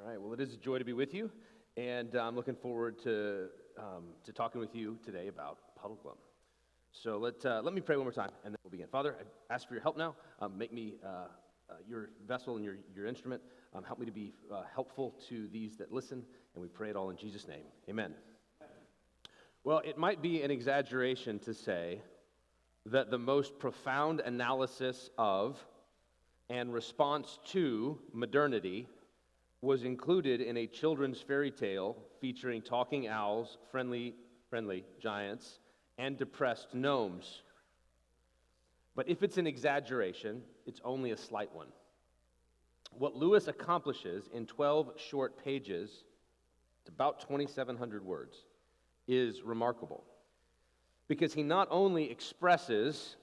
All right, well, it is a joy to be with you, and I'm looking forward to talking with you today about Puddle. So let me pray one more time, and then we'll begin. Father, I ask for your help now. Make me your vessel and your instrument. Help me to be helpful to these that listen, and we pray it all in Jesus' name. Amen. Well, it might be an exaggeration to say that the most profound analysis of and response to modernity was included in a children's fairy tale featuring talking owls, friendly giants, and depressed gnomes. But if it's an exaggeration, it's only a slight one. What Lewis accomplishes in 12 short pages, it's about 2,700 words, is remarkable. Because he not only expresses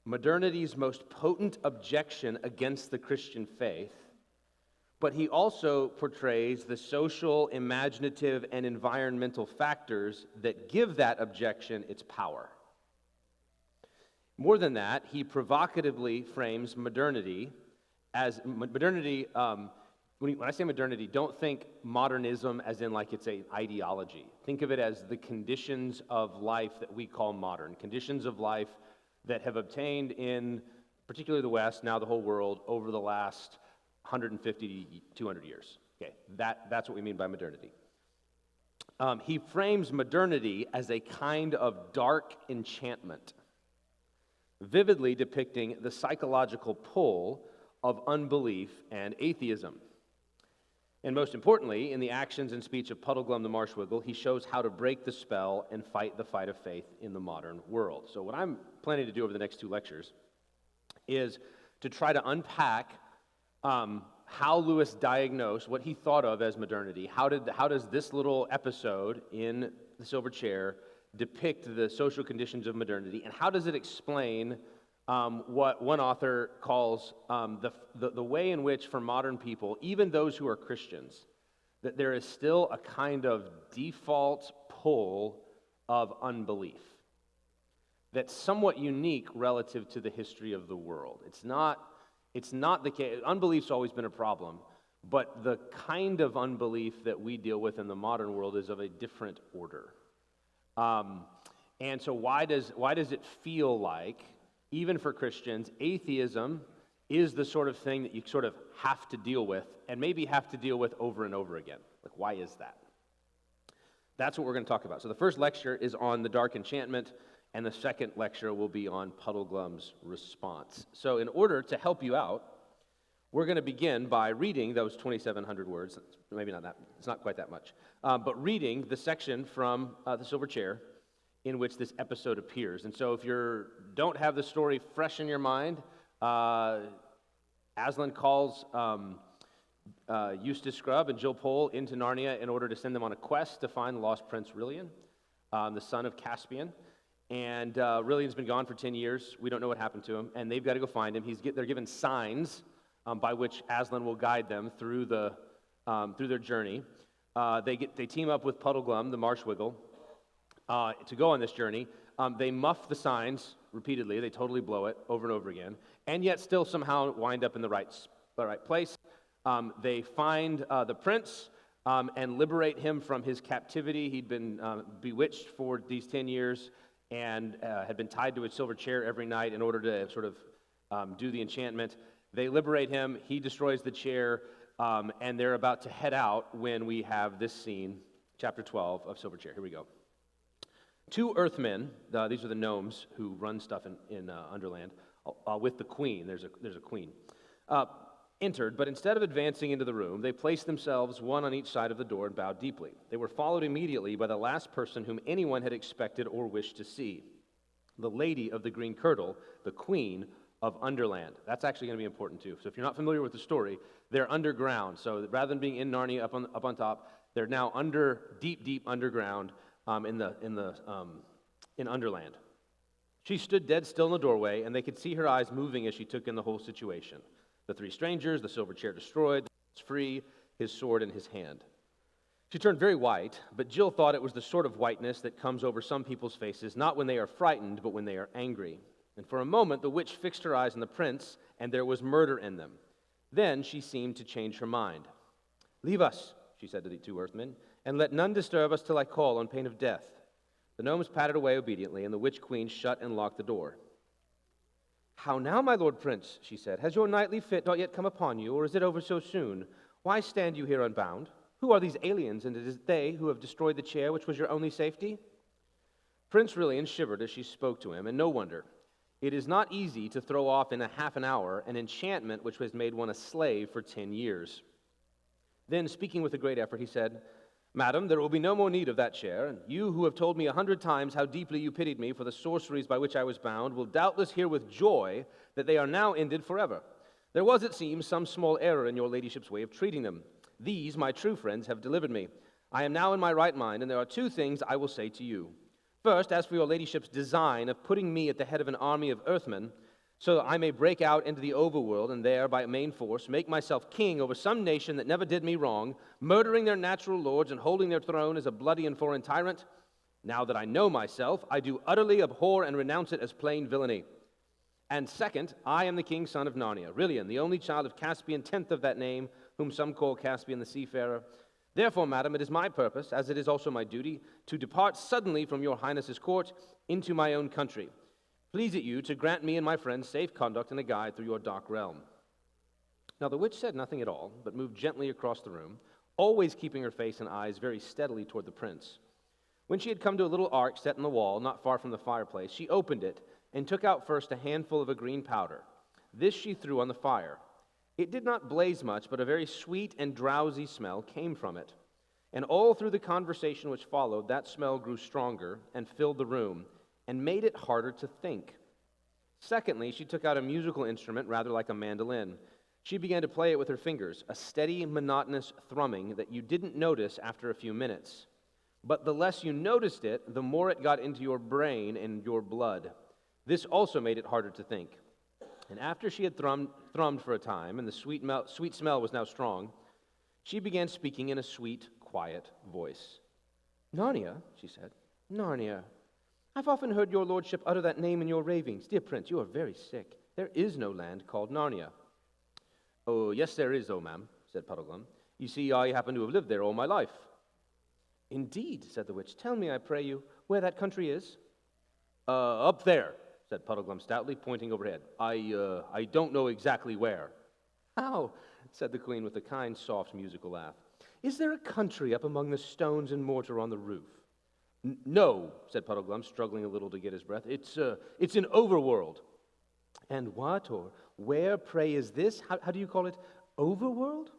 modernity's most potent objection against the Christian faith, but he also portrays the social, imaginative, and environmental factors that give that objection its power. More than that, he provocatively frames modernity as modernity. When I say modernity, don't think modernism as in like it's an ideology. Think of it as the conditions of life that we call modern, conditions of life that have obtained in particularly the West, now the whole world, over the last 150, 200 years. Okay, that's what we mean by modernity. He frames modernity as a kind of dark enchantment, vividly depicting the psychological pull of unbelief and atheism. And most importantly, in the actions and speech of Puddle the Marshwiggle, he shows how to break the spell and fight the fight of faith in the modern world. So what I'm planning to do over the next two lectures is to try to unpack how Lewis diagnosed what he thought of as modernity. How does this little episode in The Silver Chair depict the social conditions of modernity, and how does it explain what one author calls the way in which, for modern people, even those who are Christians, that there is still a kind of default pull of unbelief that's somewhat unique relative to the history of the world. It's not the case. Unbelief's always been a problem, but the kind of unbelief that we deal with in the modern world is of a different order. And so why does it feel like, even for Christians, atheism is the sort of thing that you sort of have to deal with, and maybe have to deal with over and over again? Like, why is that? That's what we're going to talk about. So the first lecture is on the dark enchantment, and the second lecture will be on Puddle Glum's response. So in order to help you out, we're going to begin by reading those 2,700 words. Maybe not that, it's not quite that much. But reading the section from The Silver Chair in which this episode appears. And so if you don't have the story fresh in your mind, Aslan calls Eustace Scrubb and Jill Pole into Narnia in order to send them on a quest to find the lost Prince Rilian, the son of Caspian. And Rilian's been gone for 10 years. We don't know what happened to him, and they've got to go find him. They're given signs by which Aslan will guide them through their journey. They team up with Puddle Glum, the Marshwiggle, to go on this journey. They muff the signs repeatedly. They totally blow it over and over again, and yet still somehow wind up in the right place. They find the prince and liberate him from his captivity. He'd been bewitched for these 10 years and had been tied to a silver chair every night in order to sort of do the enchantment. They liberate him. He destroys the chair, and they're about to head out when we have this scene, chapter 12 of Silver Chair. Here we go. Two earthmen, these are the gnomes who run stuff in Underland, with the queen, there's a queen, entered, but instead of advancing into the room, they placed themselves one on each side of the door and bowed deeply. They were followed immediately by the last person whom anyone had expected or wished to see, the lady of the green kirtle, the queen of Underland. That's actually going to be important too. So if you're not familiar with the story, they're underground. So rather than being in Narnia up on top, they're now deep underground in Underland. She stood dead still in the doorway, and they could see her eyes moving as she took in the whole situation. The three strangers, the silver chair destroyed, the prince free, his sword in his hand. She turned very white, but Jill thought it was the sort of whiteness that comes over some people's faces, not when they are frightened, but when they are angry. And for a moment, the witch fixed her eyes on the prince, and there was murder in them. Then she seemed to change her mind. "Leave us," she said to the two earthmen, "and let none disturb us till I call on pain of death." The gnomes padded away obediently, and the witch queen shut and locked the door. "How now, my lord prince," she said, "has your knightly fit not yet come upon you, or is it over so soon? Why stand you here unbound? Who are these aliens, and it is they who have destroyed the chair which was your only safety?" Prince Rilian shivered as she spoke to him, and no wonder. It is not easy to throw off in a half an hour an enchantment which has made one a slave for 10 years. Then, speaking with a great effort, he said, "Madam, there will be no more need of that chair, and you who have told me 100 times how deeply you pitied me for the sorceries by which I was bound will doubtless hear with joy that they are now ended forever. There was, it seems, some small error in your ladyship's way of treating them. These, my true friends, have delivered me. I am now in my right mind, and there are two things I will say to you. First, as for your ladyship's design of putting me at the head of an army of earthmen, so that I may break out into the overworld and there, by main force, make myself king over some nation that never did me wrong, murdering their natural lords and holding their throne as a bloody and foreign tyrant. Now that I know myself, I do utterly abhor and renounce it as plain villainy. And second, I am the king's son of Narnia, Rilian, the only child of Caspian, 10th of that name, whom some call Caspian the seafarer. Therefore, madam, it is my purpose, as it is also my duty, to depart suddenly from your highness's court into my own country. Please it you to grant me and my friends safe conduct and a guide through your dark realm." Now the witch said nothing at all, but moved gently across the room, always keeping her face and eyes very steadily toward the prince. When she had come to a little ark set in the wall, not far from the fireplace, she opened it and took out first a handful of a green powder. This she threw on the fire. It did not blaze much, but a very sweet and drowsy smell came from it. And all through the conversation which followed, that smell grew stronger and filled the room, and made it harder to think. Secondly, she took out a musical instrument, rather like a mandolin. She began to play it with her fingers, a steady, monotonous thrumming that you didn't notice after a few minutes. But the less you noticed it, the more it got into your brain and your blood. This also made it harder to think. And after she had thrummed for a time, and the sweet smell was now strong, she began speaking in a sweet, quiet voice. "Narnia," she said, "Narnia. I've often heard your lordship utter that name in your ravings. Dear prince, you are very sick. There is no land called Narnia." "Oh, yes there is, oh ma'am," said Puddle. "You see, I happen to have lived there all my life." "Indeed," said the witch. "Tell me, I pray you, where that country is." Up there," said Puddle stoutly, pointing overhead. I don't know exactly where." "How?" said the queen with a kind, soft, musical laugh. "Is there a country up among the stones and mortar on the roof?" "No," said Puddle, struggling a little to get his breath. It's an overworld." "And what or where, pray, is this? How do you call it? Overworld?"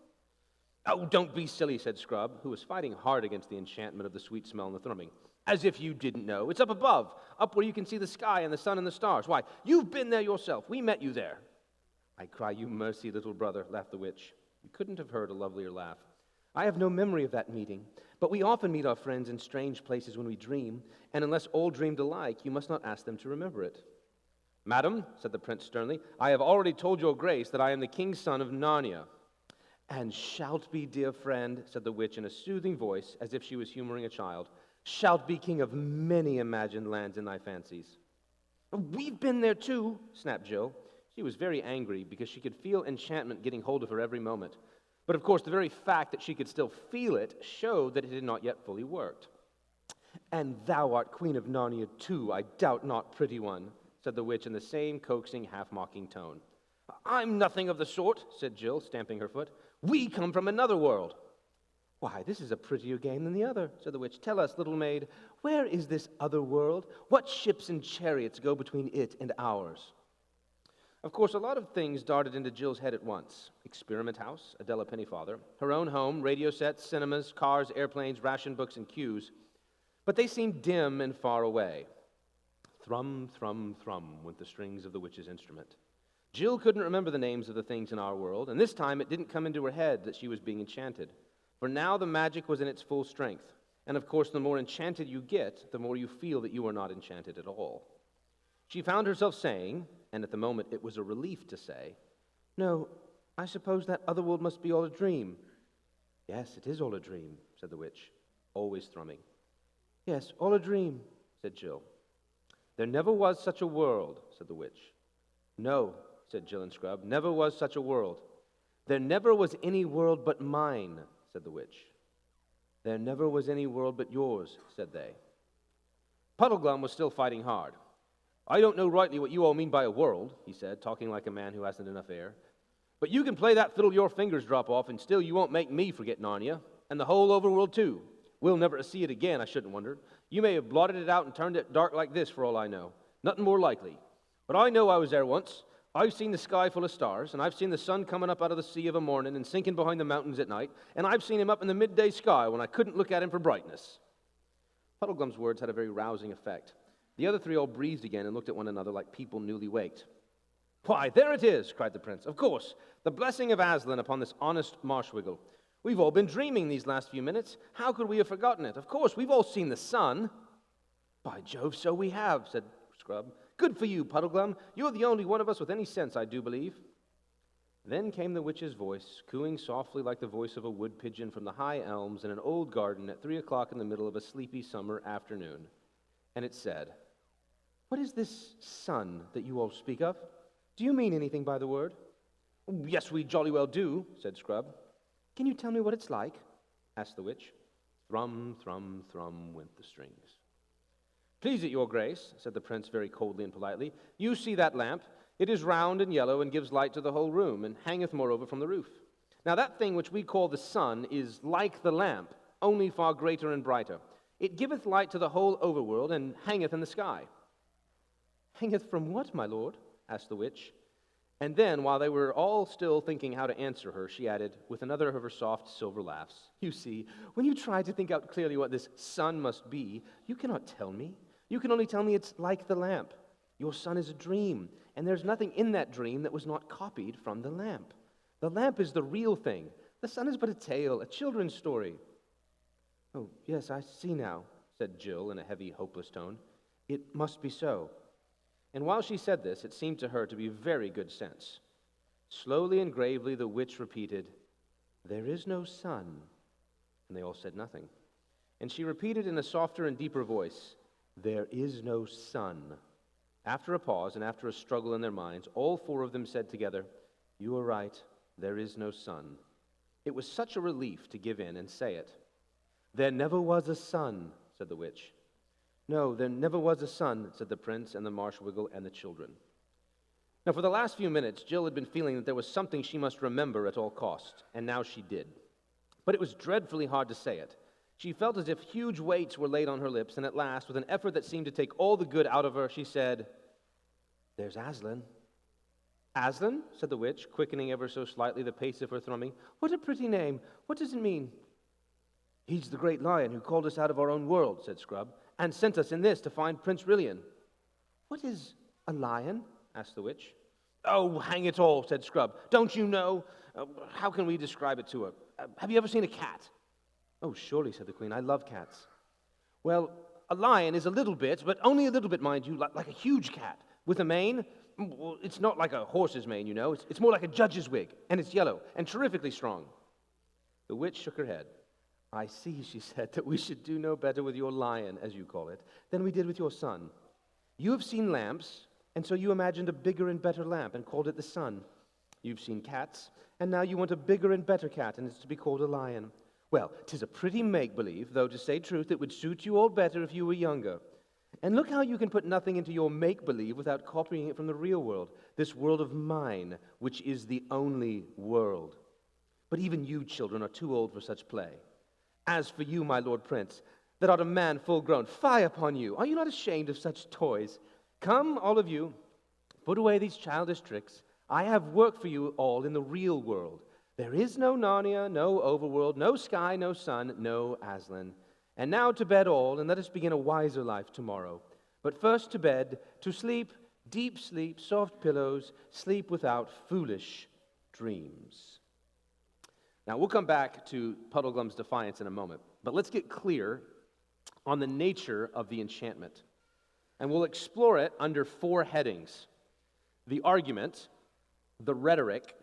"Oh, don't be silly," said Scrub, who was fighting hard against the enchantment of the sweet smell and the thrumming. "As if you didn't know. It's up above, up where you can see the sky and the sun and the stars. Why, you've been there yourself. We met you there." "I cry you mercy, little brother," laughed the witch. You couldn't have heard a lovelier laugh. "I have no memory of that meeting, but we often meet our friends in strange places when we dream, and unless all dreamed alike, you must not ask them to remember it." "Madam," said the prince sternly, "I have already told your grace that I am the king's son of Narnia." "And shalt be, dear friend," said the witch in a soothing voice, as if she was humoring a child, "shalt be king of many imagined lands in thy fancies." "We've been there too," snapped Jill. She was very angry because she could feel enchantment getting hold of her every moment. But of course, the very fact that she could still feel it showed that it had not yet fully worked. "And thou art queen of Narnia too, I doubt not, pretty one," said the witch in the same coaxing, half-mocking tone. "I'm nothing of the sort," said Jill, stamping her foot. "We come from another world." "Why, this is a prettier game than the other," said the witch. "Tell us, little maid, where is this other world? What ships and chariots go between it and ours?" Of course, a lot of things darted into Jill's head at once. Experiment house, Adela Pennyfather, her own home, radio sets, cinemas, cars, airplanes, ration books, and queues. But they seemed dim and far away. Thrum, thrum, thrum went the strings of the witch's instrument. Jill couldn't remember the names of the things in our world, and this time it didn't come into her head that she was being enchanted. For now the magic was in its full strength. And of course, the more enchanted you get, the more you feel that you are not enchanted at all. She found herself saying, and at the moment it was a relief to say, "No, I suppose that other world must be all a dream." "Yes, it is all a dream," said the witch, always thrumming. "Yes, all a dream," said Jill. "There never was such a world," said the witch. "No," said Jill and Scrub, "never was such a world." "There never was any world but mine," said the witch. "There never was any world but yours," said they. Puddle was still fighting hard. "I don't know rightly what you all mean by a world," he said, talking like a man who hasn't enough air. "But you can play that fiddle your fingers drop off, and still you won't make me forget Narnia, and the whole overworld too. We'll never see it again, I shouldn't wonder. You may have blotted it out and turned it dark like this, for all I know. Nothing more likely. But I know I was there once. I've seen the sky full of stars, and I've seen the sun coming up out of the sea of a morning and sinking behind the mountains at night, and I've seen him up in the midday sky when I couldn't look at him for brightness." Puddleglum's words had a very rousing effect. The other three all breathed again and looked at one another like people newly waked. "Why, there it is," cried the prince. "Of course, the blessing of Aslan upon this honest marshwiggle. We've all been dreaming these last few minutes. How could we have forgotten it? Of course, we've all seen the sun." "By Jove, so we have," said Scrub. "Good for you, Puddleglum. You're the only one of us with any sense, I do believe." Then came the witch's voice, cooing softly like the voice of a wood pigeon from the high elms in an old garden at 3 o'clock in the middle of a sleepy summer afternoon. And it said, "What is this sun that you all speak of? Do you mean anything by the word?" "Yes, we jolly well do," said Scrub. "Can you tell me what it's like?" asked the witch. Thrum, thrum, thrum went the strings. "Please it your grace," said the prince very coldly and politely, "you see that lamp? It is round and yellow and gives light to the whole room, and hangeth moreover from the roof. Now that thing which we call the sun is like the lamp, only far greater and brighter. It giveth light to the whole overworld, and hangeth in the sky." "Hangeth from what, my lord?" asked the witch. And then, while they were all still thinking how to answer her, she added, with another of her soft silver laughs, "You see, when you try to think out clearly what this sun must be, you cannot tell me. You can only tell me it's like the lamp. Your sun is a dream, and there's nothing in that dream that was not copied from the lamp. The lamp is the real thing. The sun is but a tale, a children's story." "Oh, yes, I see now," said Jill in a heavy, hopeless tone. "It must be so." And while she said this, it seemed to her to be very good sense. Slowly and gravely the witch repeated, "There is no sun." And they all said nothing. And she repeated in a softer and deeper voice, "There is no sun." After a pause and after a struggle in their minds, all four of them said together, "You are right, there is no sun." It was such a relief to give in and say it. "There never was a sun," said the witch. "No, there never was a sun," said the prince and the marshwiggle and the children. Now, for the last few minutes, Jill had been feeling that there was something she must remember at all costs, and now she did. But it was dreadfully hard to say it. She felt as if huge weights were laid on her lips, and at last, with an effort that seemed to take all the good out of her, she said, "There's Aslan." "Aslan?" said the witch, quickening ever so slightly the pace of her thrumming. "What a pretty name. What does it mean?" "He's the great lion who called us out of our own world," said Scrub, "and sent us in this to find Prince Rilian." "What is a lion?" asked the witch. "Oh, hang it all," said Scrub. "Don't you know? How can we describe it to her? Have you ever seen a cat?" "Oh, surely," said the queen. "I love cats." "Well, a lion is a little bit, but only a little bit, mind you, like a huge cat, with a mane. Well, it's not like a horse's mane, you know. It's more like a judge's wig, and it's yellow and terrifically strong." The witch shook her head. "I see," she said, "that we should do no better with your lion, as you call it, than we did with your sun. You have seen lamps, and so you imagined a bigger and better lamp and called it the sun. You've seen cats, and now you want a bigger and better cat, and it's to be called a lion. Well, 'tis a pretty make-believe, though to say truth, it would suit you all better if you were younger. And look how you can put nothing into your make-believe without copying it from the real world, this world of mine, which is the only world. But even you children are too old for such play. As for you, my lord prince, that art a man full-grown, fie upon you! Are you not ashamed of such toys? Come, all of you, put away these childish tricks. I have work for you all in the real world. There is no Narnia, no overworld, no sky, no sun, no Aslan. And now to bed all, and let us begin a wiser life tomorrow. But first to bed, to sleep, deep sleep, soft pillows, sleep without foolish dreams." Now, we'll come back to Puddleglum's defiance in a moment, but let's get clear on the nature of the enchantment. And we'll explore it under 4 headings: the argument, the rhetoric,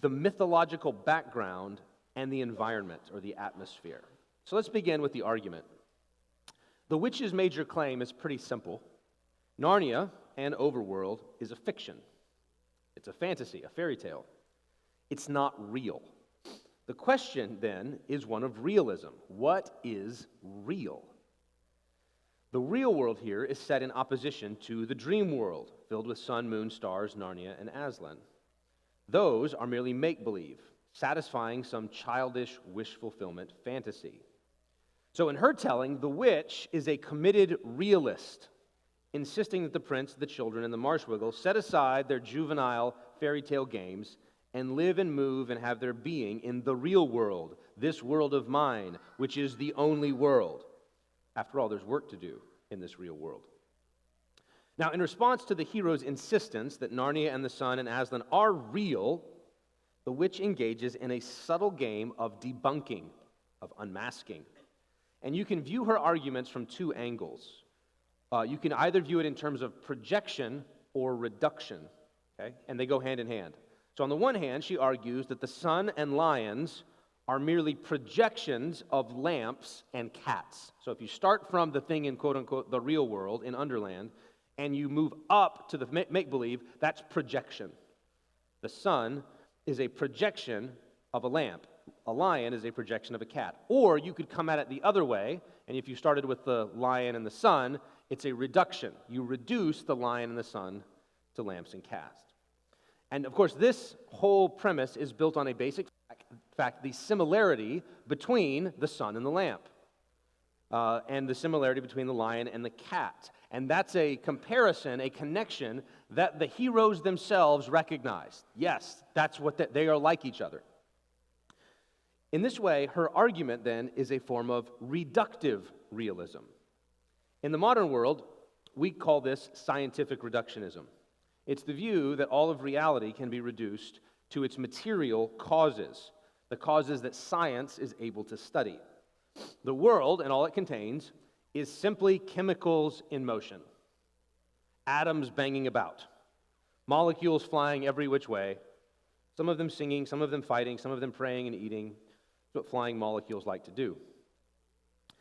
the mythological background, and the environment, or the atmosphere. So let's begin with the argument. The witch's major claim is pretty simple. Narnia and overworld is a fiction. It's a fantasy, a fairy tale. It's not real. The question then is one of realism. What is real? The real world here is set in opposition to the dream world, filled with sun, moon, stars, Narnia and Aslan. Those are merely make-believe, satisfying some childish wish fulfillment fantasy. So in her telling, the witch is a committed realist, insisting that the prince, the children, and the marshwiggle set aside their juvenile fairy tale games and live and move and have their being in the real world, this world of mine, which is the only world. After all, there's work to do in this real world. Now, in response to the hero's insistence that Narnia and the sun and Aslan are real, the witch engages in a subtle game of debunking, of unmasking. And you can view her arguments from two angles. You can either view it in terms of projection or reduction, okay? And they go hand in hand. So on the one hand, she argues that the sun and lions are merely projections of lamps and cats. So if you start from the thing in quote-unquote the real world, in Underland, and you move up to the make-believe, that's projection. The sun is a projection of a lamp. A lion is a projection of a cat. Or you could come at it the other way, and if you started with the lion and the sun, it's a reduction. You reduce the lion and the sun to lamps and cats. And of course, this whole premise is built on a basic fact, the similarity between the sun and the lamp, and the similarity between the lion and the cat. And that's a comparison, a connection that the heroes themselves recognize. Yes, that's what they are like each other. In this way, her argument then is a form of reductive realism. In the modern world, we call this scientific reductionism. It's the view that all of reality can be reduced to its material causes, the causes that science is able to study. The world and all it contains is simply chemicals in motion, atoms banging about, molecules flying every which way, some of them singing, some of them fighting, some of them praying and eating. That's what flying molecules like to do.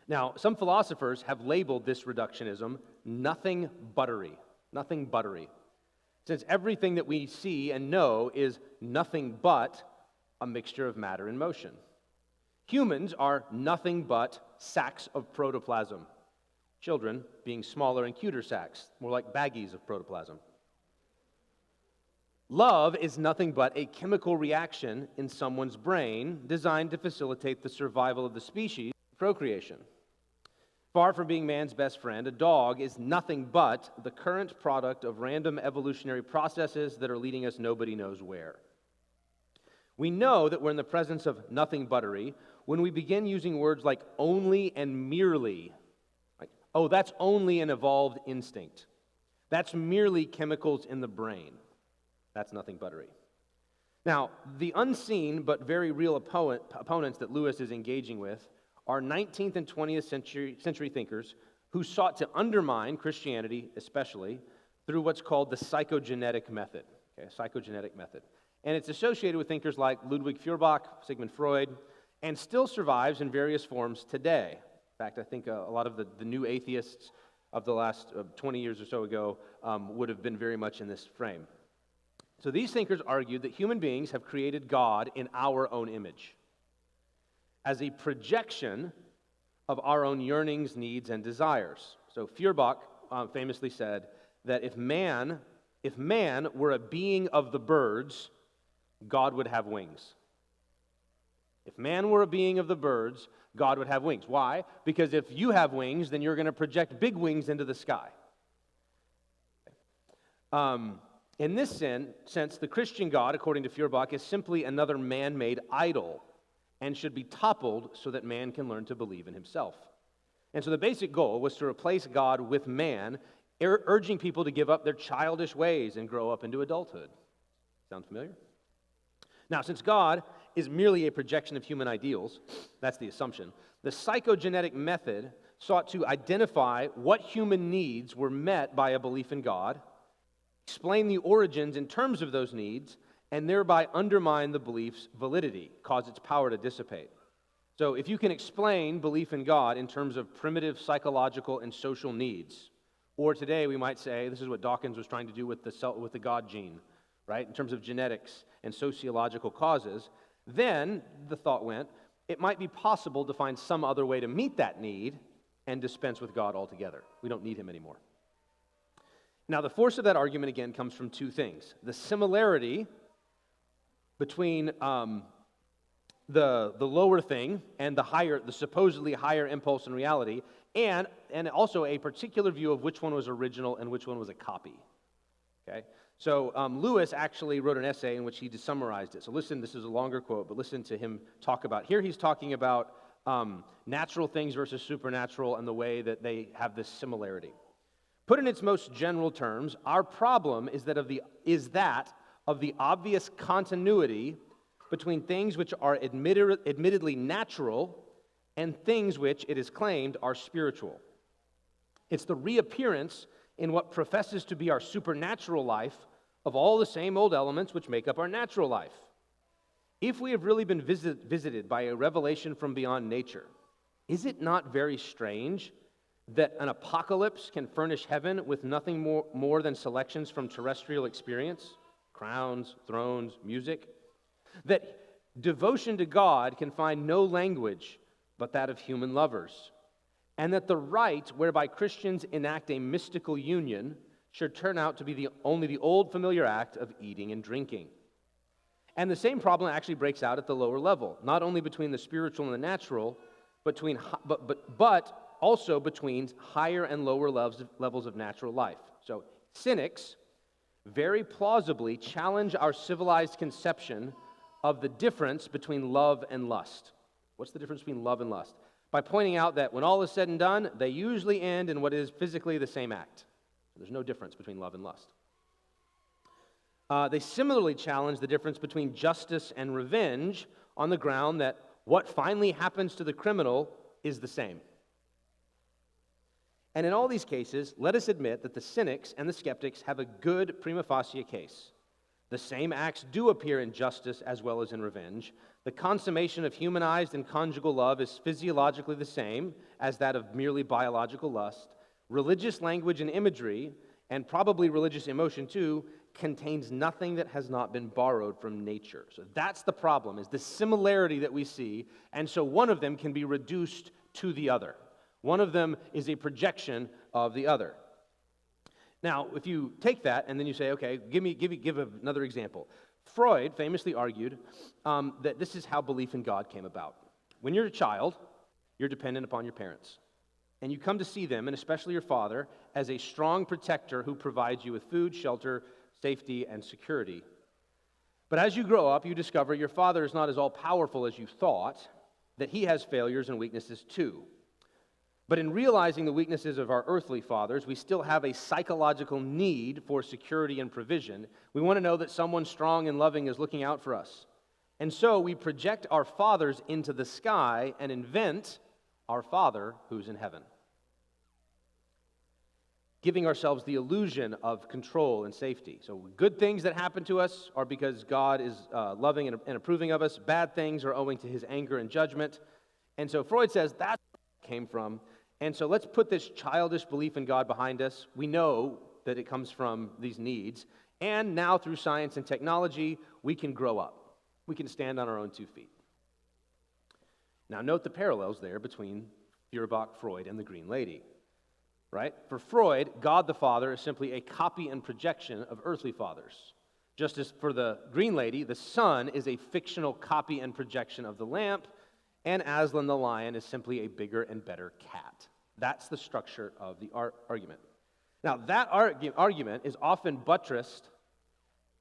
Now, some philosophers have labeled this reductionism nothing buttery, since everything that we see and know is nothing but a mixture of matter and motion. Humans are nothing but sacks of protoplasm. Children being smaller and cuter sacks, more like baggies of protoplasm. Love is nothing but a chemical reaction in someone's brain designed to facilitate the survival of the species, procreation. Far from being man's best friend, a dog is nothing but the current product of random evolutionary processes that are leading us nobody knows where. We know that we're in the presence of nothing buttery when we begin using words like only and merely. Like, oh, that's only an evolved instinct. That's merely chemicals in the brain. That's nothing buttery. Now, the unseen but very real opponents that Lewis is engaging with are 19th and 20th century thinkers who sought to undermine Christianity, especially, through what's called the psychogenetic method. Psychogenetic method. And it's associated with thinkers like Ludwig Feuerbach, Sigmund Freud, and still survives in various forms today. In fact, I think a lot of the new atheists of the last 20 years or so ago would have been very much in this frame. So these thinkers argued that human beings have created God in our own image, as a projection of our own yearnings, needs, and desires. So Feuerbach famously said that if man were a being of the birds, God would have wings. If man were a being of the birds, God would have wings. Why? Because if you have wings, then you're going to project big wings into the sky. In this sense, the Christian God, according to Feuerbach, is simply another man-made idol and should be toppled so that man can learn to believe in himself. And so the basic goal was to replace God with man, urging people to give up their childish ways and grow up into adulthood. Sound familiar? Now, since God is merely a projection of human ideals, that's the assumption, the psychogenetic method sought to identify what human needs were met by a belief in God, explain the origins in terms of those needs, and thereby undermine the belief's validity, cause its power to dissipate. So if you can explain belief in God in terms of primitive psychological and social needs, or today we might say, this is what Dawkins was trying to do with the God gene, right, in terms of genetics and sociological causes, then, the thought went, it might be possible to find some other way to meet that need and dispense with God altogether. We don't need him anymore. Now, the force of that argument, again, comes from two things. The similarity between the lower thing and the supposedly higher impulse in reality, and also a particular view of which one was original and which one was a copy. Okay? So Lewis actually wrote an essay in which he summarized it. So listen, this is a longer quote, but listen to him talk about. Here he's talking about natural things versus supernatural and the way that they have this similarity. Put in its most general terms, our problem is that of the obvious continuity between things which are admittedly natural and things which, it is claimed, are spiritual. It's the reappearance in what professes to be our supernatural life of all the same old elements which make up our natural life. If we have really been visited by a revelation from beyond nature, is it not very strange that an apocalypse can furnish heaven with nothing more than selections from terrestrial experience, crowns, thrones, music? That devotion to God can find no language but that of human lovers, and that the rite whereby Christians enact a mystical union should turn out to be only the old familiar act of eating and drinking. And the same problem actually breaks out at the lower level, not only between the spiritual and the natural, but also between higher and lower levels of natural life. So cynics very plausibly challenge our civilized conception of the difference between love and lust. What's the difference between love and lust? By pointing out that when all is said and done, they usually end in what is physically the same act. There's no difference between love and lust. They similarly challenge the difference between justice and revenge on the ground that what finally happens to the criminal is the same. And in all these cases, let us admit that the cynics and the skeptics have a good prima facie case. The same acts do appear in justice as well as in revenge. The consummation of humanized and conjugal love is physiologically the same as that of merely biological lust. Religious language and imagery, and probably religious emotion too, contains nothing that has not been borrowed from nature. So that's the problem, is the similarity that we see, and so one of them can be reduced to the other. One of them is a projection of the other. Now, if you take that and then you say, okay, give another example. Freud famously argued that this is how belief in God came about. When you're a child, you're dependent upon your parents. And you come to see them, and especially your father, as a strong protector who provides you with food, shelter, safety, and security. But as you grow up, you discover your father is not as all-powerful as you thought, that he has failures and weaknesses too. But in realizing the weaknesses of our earthly fathers, we still have a psychological need for security and provision. We want to know that someone strong and loving is looking out for us. And so we project our fathers into the sky and invent our Father who's in heaven, giving ourselves the illusion of control and safety. So good things that happen to us are because God is loving and approving of us. Bad things are owing to his anger and judgment. And so Freud says that's where it came from. And so let's put this childish belief in God behind us. We know that it comes from these needs. And now through science and technology, we can grow up. We can stand on our own 2 feet. Now note the parallels there between Feuerbach, Freud, and the Green Lady. Right? For Freud, God the Father is simply a copy and projection of earthly fathers. Just as for the Green Lady, the sun is a fictional copy and projection of the lamp, and Aslan the lion is simply a bigger and better cat. That's the structure of the argument. Now, that argument is often buttressed,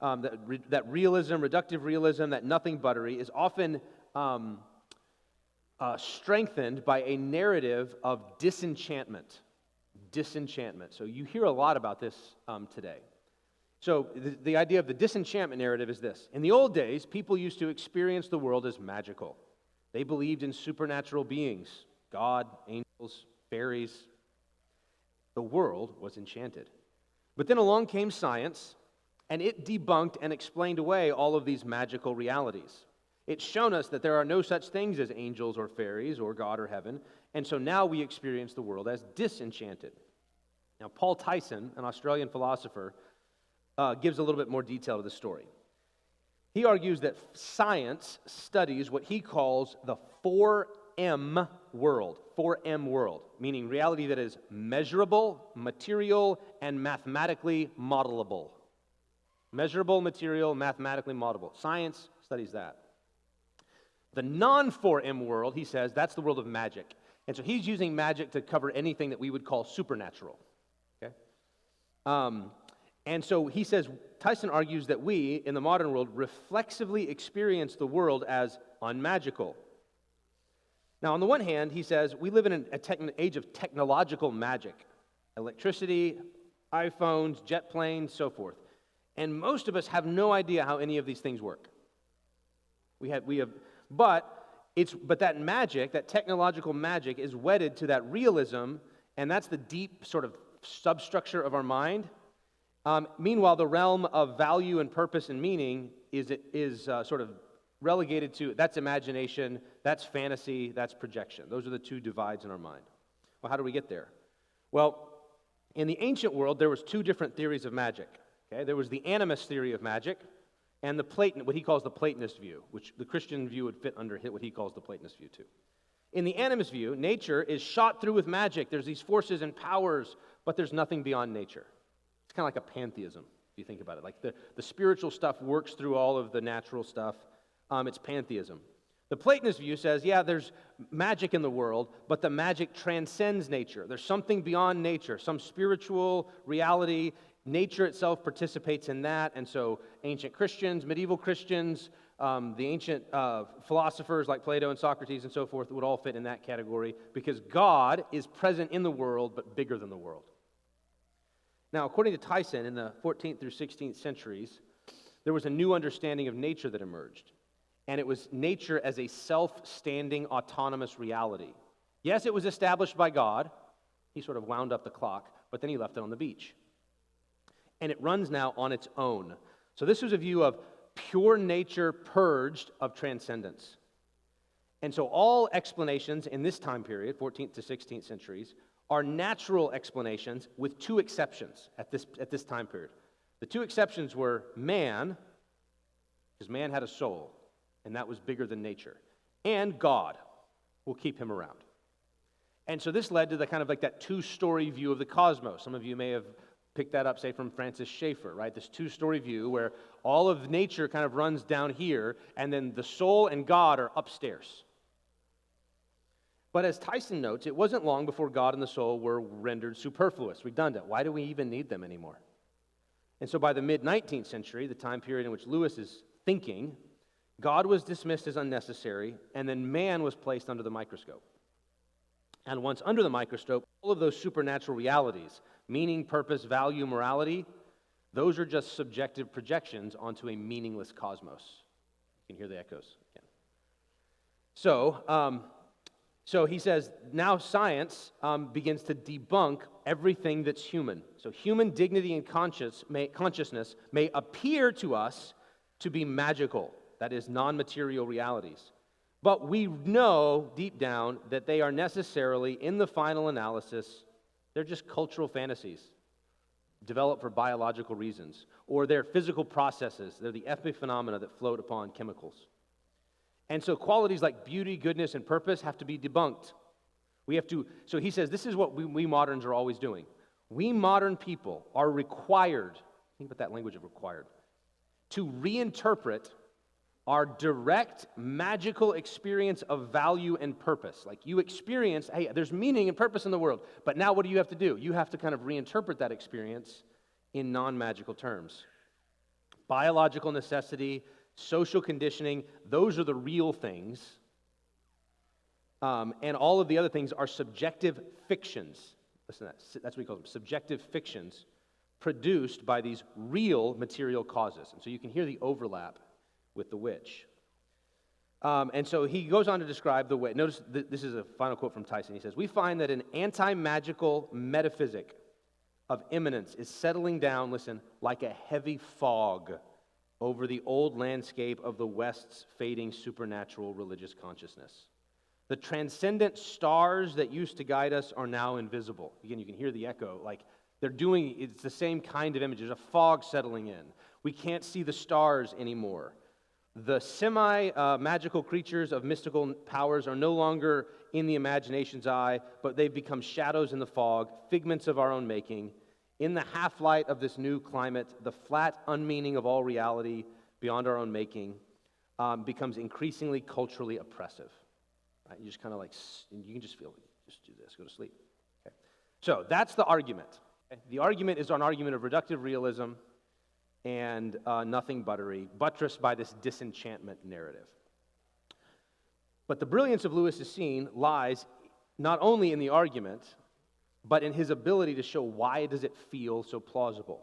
that realism, reductive realism, that nothing buttery, is often strengthened by a narrative of disenchantment. Disenchantment. So you hear a lot about this today. So the idea of the disenchantment narrative is this. In the old days, people used to experience the world as magical. They believed in supernatural beings, God, angels, fairies. The world was enchanted. But then along came science, and it debunked and explained away all of these magical realities. It's shown us that there are no such things as angels or fairies or God or heaven, and so now we experience the world as disenchanted. Now, Paul Tyson, an Australian philosopher, gives a little bit more detail to the story. He argues that science studies what he calls the 4M world, 4M world, meaning reality that is measurable, material, and mathematically modelable. Measurable, material, mathematically modelable. Science studies that. The non-4M world, he says, that's the world of magic. And so he's using magic to cover anything that we would call supernatural. Okay? And so he says, Tyson argues that we, in the modern world, reflexively experience the world as unmagical. Now, on the one hand, he says, we live in an age of technological magic. Electricity, iPhones, jet planes, so forth. And most of us have no idea how any of these things work. But that magic, that technological magic, is wedded to that realism, and that's the deep sort of substructure of our mind. Meanwhile, the realm of value and purpose and meaning is sort of relegated to, that's imagination, that's fantasy, that's projection. Those are the two divides in our mind. Well, how do we get there? Well, in the ancient world, there was two different theories of magic. Okay? There was the animist theory of magic, and what he calls the Platonist view, which the Christian view would fit under what he calls the Platonist view too. In the animist view, nature is shot through with magic. There's these forces and powers, but there's nothing beyond nature. It's kind of like a pantheism, if you think about it. Like the spiritual stuff works through all of the natural stuff. It's pantheism. The Platonist view says, yeah, there's magic in the world, but the magic transcends nature. There's something beyond nature, some spiritual reality. Nature itself participates in that, and so ancient Christians, medieval Christians, the ancient philosophers like Plato and Socrates and so forth would all fit in that category because God is present in the world but bigger than the world. Now, according to Tyson, in the 14th through 16th centuries, there was a new understanding of nature that emerged, and it was nature as a self-standing, autonomous reality. Yes, it was established by God. He sort of wound up the clock, but then he left it on the beach. And it runs now on its own. So this was a view of pure nature purged of transcendence. And so all explanations in this time period, 14th to 16th centuries, are natural explanations with two exceptions at this time period. The two exceptions were man, because man had a soul, and that was bigger than nature, and God will keep him around. And so this led to the kind of like that two-story view of the cosmos. Some of you may have picked that up, say, from Francis Schaeffer, right? This two-story view where all of nature kind of runs down here, and then the soul and God are upstairs. But as Tyson notes, it wasn't long before God and the soul were rendered superfluous, redundant. Why do we even need them anymore? And so by the mid-19th century, the time period in which Lewis is thinking, God was dismissed as unnecessary, and then man was placed under the microscope. And once under the microscope, all of those supernatural realities, meaning, purpose, value, morality, those are just subjective projections onto a meaningless cosmos. You can hear the echoes again. So he says, now science begins to debunk everything that's human. So human dignity and consciousness may appear to us to be magical, that is, non-material realities. But we know deep down that they are necessarily, in the final analysis, they're just cultural fantasies developed for biological reasons, or they're physical processes. They're the epiphenomena that float upon chemicals. And so qualities like beauty, goodness, and purpose have to be debunked. So he says, this is what we moderns are always doing. We modern people are required, think about that language of required, to reinterpret our direct magical experience of value and purpose. Like you experience, hey, there's meaning and purpose in the world, but now what do you have to do? You have to kind of reinterpret that experience in non-magical terms. Biological necessity, social conditioning, those are the real things. And all of the other things are subjective fictions. Listen to that. That's what we call them, subjective fictions produced by these real material causes. And so you can hear the overlap with the witch. And so he goes on to describe the way. Notice this is a final quote from Tyson. He says, we find that an anti-magical metaphysic of immanence is settling down, listen, like a heavy fog over the old landscape of the West's fading supernatural religious consciousness. The transcendent stars that used to guide us are now invisible. Again, you can hear the echo. Like it's the same kind of image. There's a fog settling in. We can't see the stars anymore. The semi-magical creatures of mystical powers are no longer in the imagination's eye, but they've become shadows in the fog, figments of our own making. In the half-light of this new climate, the flat unmeaning of all reality beyond our own making becomes increasingly culturally oppressive. Right? You just kind of like, you can just feel it. Just do this, go to sleep. Okay. So that's the argument. Okay? The argument is an argument of reductive realism and nothing buttery, buttressed by this disenchantment narrative. But the brilliance of Lewis's scene lies not only in the argument, but in his ability to show why does it feel so plausible.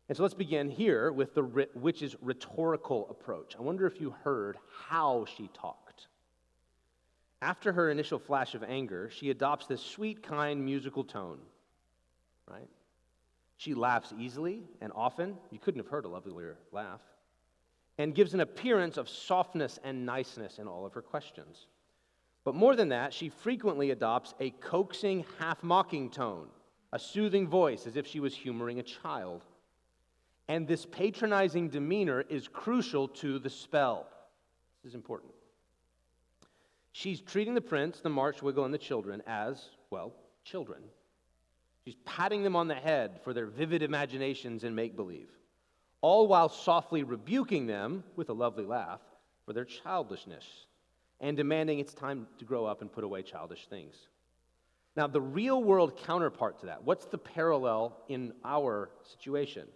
And so let's begin here with the witch's rhetorical approach. I wonder if you heard how she talked. After her initial flash of anger, she adopts this sweet, kind, musical tone, right? She laughs easily and often. You couldn't have heard a lovelier laugh. And gives an appearance of softness and niceness in all of her questions. But more than that, she frequently adopts a coaxing, half-mocking tone, a soothing voice as if she was humoring a child. And this patronizing demeanor is crucial to the spell. This is important. She's treating the prince, the Marchwiggle, and the children as, well, children. She's patting them on the head for their vivid imaginations and make-believe, all while softly rebuking them, with a lovely laugh, for their childishness, and demanding it's time to grow up and put away childish things. Now, the real-world counterpart to that, what's the parallel in our situation,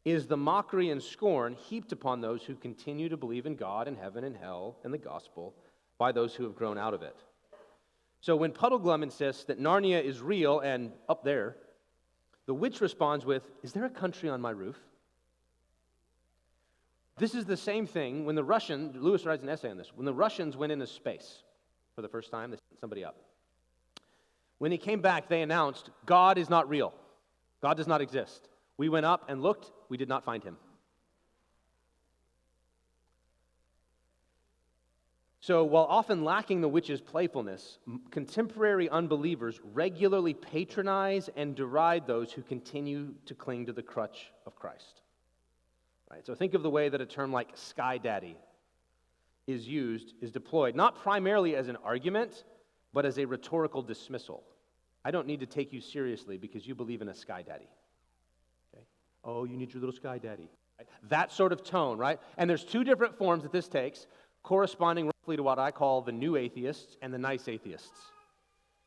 is the mockery and scorn heaped upon those who continue to believe in God and heaven and hell and the gospel by those who have grown out of it. So when Puddle insists that Narnia is real and up there, the witch responds with, "Is there a country on my roof?" This is the same thing when Lewis writes an essay on this, when the Russians went into space for the first time, they sent somebody up. When he came back, they announced, God is not real. God does not exist. We went up and looked, we did not find him. So while often lacking the witch's playfulness, contemporary unbelievers regularly patronize and deride those who continue to cling to the crutch of Christ. Right? So think of the way that a term like sky daddy is deployed, not primarily as an argument, but as a rhetorical dismissal. I don't need to take you seriously because you believe in a sky daddy. Okay? Oh, you need your little sky daddy. Right? That sort of tone, right? And there's two different forms that this takes, corresponding roughly to what I call the new atheists and the nice atheists.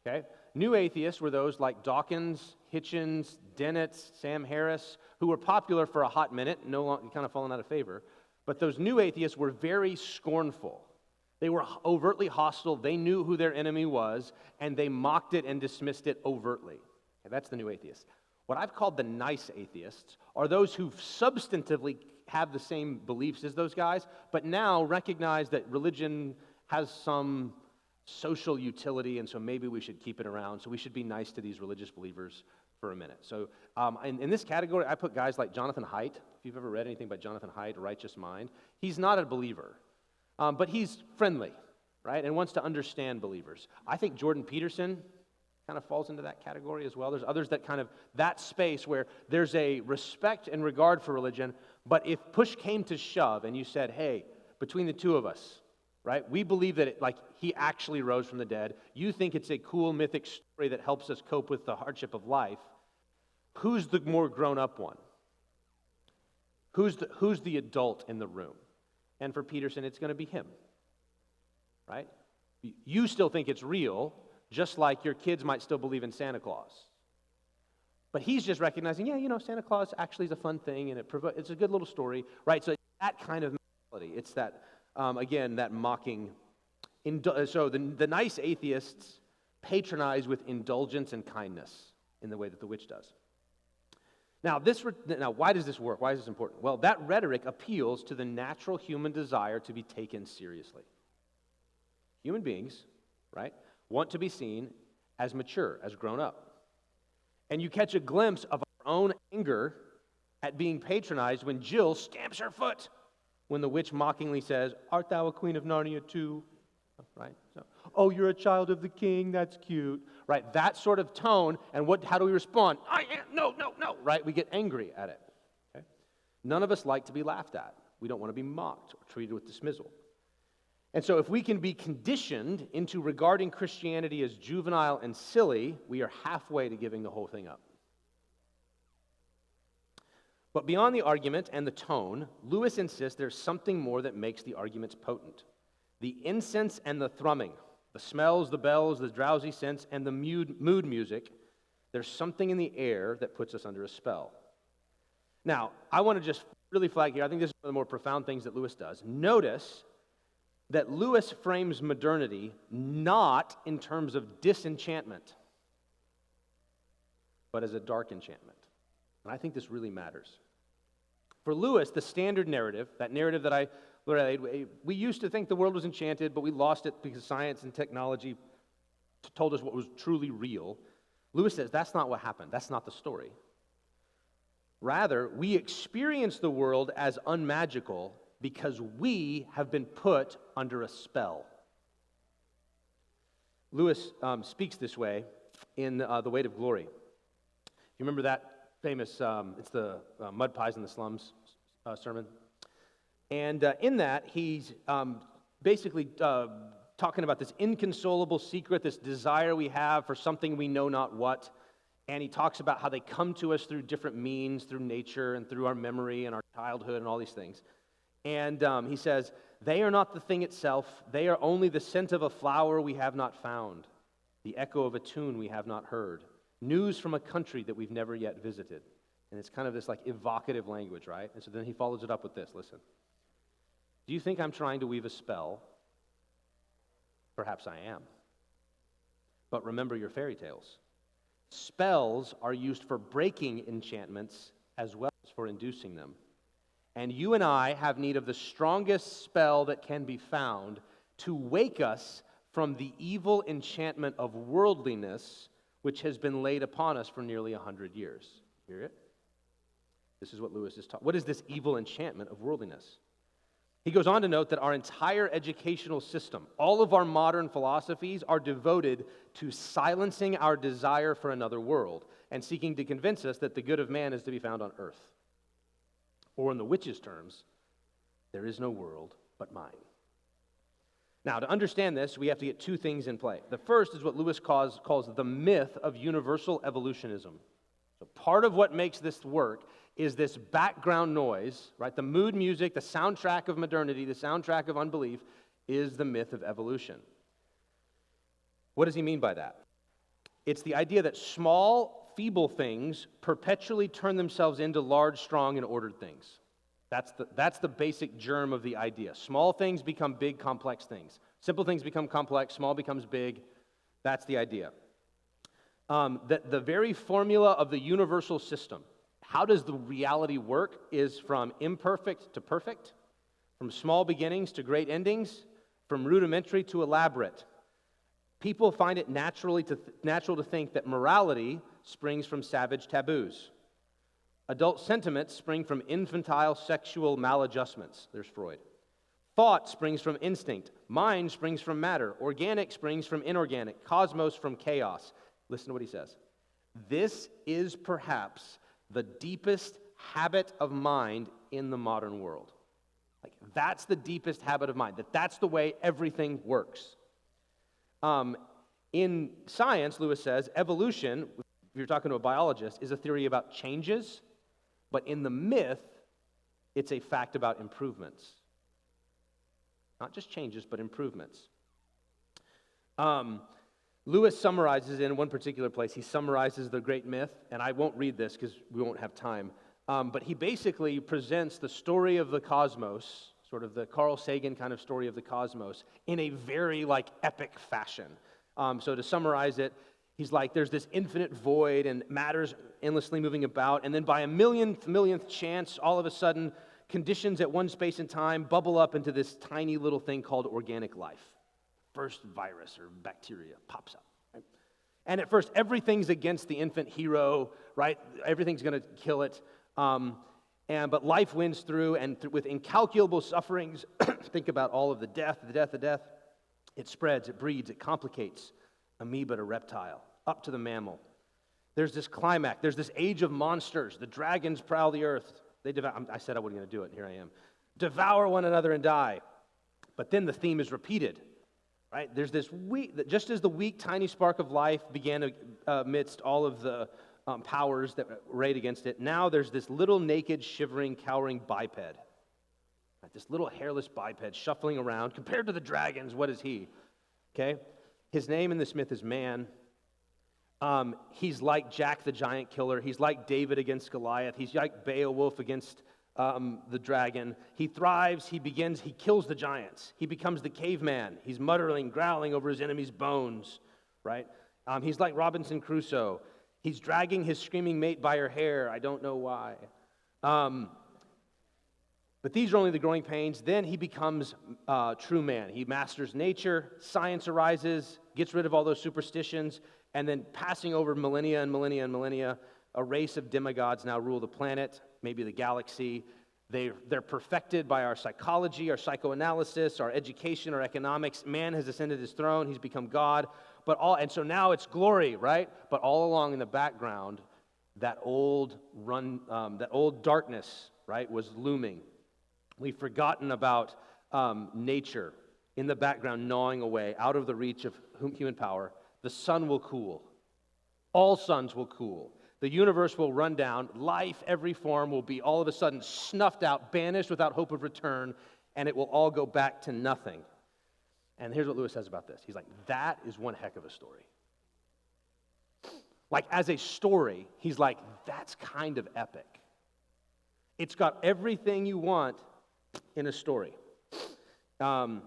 Okay? New atheists were those like Dawkins, Hitchens, Dennett, Sam Harris, who were popular for a hot minute, kind of fallen out of favor. But those new atheists were very scornful. They were overtly hostile. They knew who their enemy was, and they mocked it and dismissed it overtly. Okay, that's the new atheists. What I've called the nice atheists are those who substantively have the same beliefs as those guys, but now recognize that religion has some social utility, and so maybe we should keep it around. So we should be nice to these religious believers for a minute. So in this category, I put guys like Jonathan Haidt. If you've ever read anything by Jonathan Haidt, Righteous Mind, he's not a believer, but he's friendly, right, and wants to understand believers. I think Jordan Peterson kind of falls into that category as well. There's others that kind of, that space where there's a respect and regard for religion, but if push came to shove and you said, hey, between the two of us, right, we believe that he actually rose from the dead, you think it's a cool mythic story that helps us cope with the hardship of life, who's the more grown-up one? Who's the adult in the room? And for Peterson, it's going to be him, right? You still think it's real, just like your kids might still believe in Santa Claus. But he's just recognizing, Santa Claus actually is a fun thing, and it's a good little story, right? So that kind of mentality. It's that, again, that mocking. So the nice atheists patronize with indulgence and kindness in the way that the witch does. Now, why does this work? Why is this important? Well, that rhetoric appeals to the natural human desire to be taken seriously. Human beings, right, want to be seen as mature, as grown up. And you catch a glimpse of our own anger at being patronized when Jill stamps her foot when the witch mockingly says, "Art thou a queen of Narnia too?" Right? So, "Oh, you're a child of the king, that's cute." Right? That sort of tone, and how do we respond? No, right? We get angry at it. Okay? None of us like to be laughed at. We don't want to be mocked or treated with dismissal. And so if we can be conditioned into regarding Christianity as juvenile and silly, we are halfway to giving the whole thing up. But beyond the argument and the tone, Lewis insists there's something more that makes the arguments potent. The incense and the thrumming, the smells, the bells, the drowsy scents, and the mood music, there's something in the air that puts us under a spell. Now, I want to just really flag here, I think this is one of the more profound things that Lewis does. Notice that Lewis frames modernity not in terms of disenchantment, but as a dark enchantment. And I think this really matters. For Lewis, the standard narrative, that narrative that I relayed, we used to think the world was enchanted, but we lost it because science and technology told us what was truly real. Lewis says that's not what happened. That's not the story. Rather, we experience the world as unmagical because we have been put under a spell. Lewis speaks this way in The Weight of Glory. You remember that famous, it's the mud pies in the slums sermon? And in that, he's basically talking about this inconsolable secret, this desire we have for something we know not what. And he talks about how they come to us through different means, through nature and through our memory and our childhood and all these things. And he says, they are not the thing itself. They are only the scent of a flower we have not found, the echo of a tune we have not heard, news from a country that we've never yet visited. And it's kind of this like evocative language, right? And so then he follows it up with this, listen. Do you think I'm trying to weave a spell? Perhaps I am. But remember your fairy tales. Spells are used for breaking enchantments as well as for inducing them. And you and I have need of the strongest spell that can be found to wake us from the evil enchantment of worldliness which has been laid upon us for nearly 100 years. Hear it? This is what Lewis is talking. What is this evil enchantment of worldliness? He goes on to note that our entire educational system, all of our modern philosophies are devoted to silencing our desire for another world and seeking to convince us that the good of man is to be found on earth. Or in the witch's terms, there is no world but mine. Now, to understand this, we have to get two things in play. The first is what Lewis calls the myth of universal evolutionism. So part of what makes this work is this background noise, right? The mood music, the soundtrack of modernity, the soundtrack of unbelief is the myth of evolution. What does he mean by that? It's the idea that small, feeble things perpetually turn themselves into large, strong, and ordered things. That's the basic germ of the idea. Small things become big, complex things. Simple things become complex, small becomes big. That's the idea. That the very formula of the universal system, how does the reality work, is from imperfect to perfect, from small beginnings to great endings, from rudimentary to elaborate. People find it natural to think that morality springs from savage taboos. Adult sentiments spring from infantile sexual maladjustments. There's Freud. Thought springs from instinct. Mind springs from matter. Organic springs from inorganic. Cosmos from chaos. Listen to what he says. This is perhaps the deepest habit of mind in the modern world. Like, that's the deepest habit of mind. That's the way everything works. In science, Lewis says, evolution, if you're talking to a biologist, is a theory about changes, but in the myth, it's a fact about improvements. Not just changes, but improvements. Lewis summarizes in one particular place, he summarizes the great myth, and I won't read this because we won't have time, but he basically presents the story of the cosmos, sort of the Carl Sagan kind of story of the cosmos, in a very epic fashion. So to summarize it, he's like, there's this infinite void and matter's endlessly moving about, and then by a millionth chance, all of a sudden, conditions at one space and time bubble up into this tiny little thing called organic life. First virus or bacteria pops up. Right? And at first, everything's against the infant hero, right? Everything's going to kill it. But life wins through, and with incalculable sufferings, think about all of the death, it spreads, it breeds, it complicates. Amoeba to reptile, up to the mammal. There's this climax, there's this age of monsters. The dragons prowl the earth. I said I wasn't going to do it, and here I am. devour one another and die. But then the theme is repeated, right? There's this just as the weak, tiny spark of life began amidst all of the powers that arrayed against it, now there's this little naked, shivering, cowering biped. Right? This little hairless biped shuffling around. Compared to the dragons, what is he? Okay? His name in this myth is Man. He's like Jack the Giant Killer. He's like David against Goliath. He's like Beowulf against the dragon. He thrives. He kills the giants. He becomes the caveman. He's muttering, growling over his enemy's bones, right? He's like Robinson Crusoe. He's dragging his screaming mate by her hair. I don't know why. But these are only the growing pains. Then he becomes true man. He masters nature. Science arises, gets rid of all those superstitions, and then passing over millennia and millennia and millennia, a race of demigods now rule the planet, maybe the galaxy. They're perfected by our psychology, our psychoanalysis, our education, our economics. Man has ascended his throne. He's become God. And so now it's glory, right? But all along in the background, that old darkness, right, was looming. We've forgotten about nature in the background gnawing away, out of the reach of human power. The sun will cool. All suns will cool. The universe will run down. Life, every form, will be all of a sudden snuffed out, banished without hope of return, and it will all go back to nothing. And here's what Lewis says about this. He's like, that is one heck of a story. Like, as a story, he's like, that's kind of epic. It's got everything you want in a story. On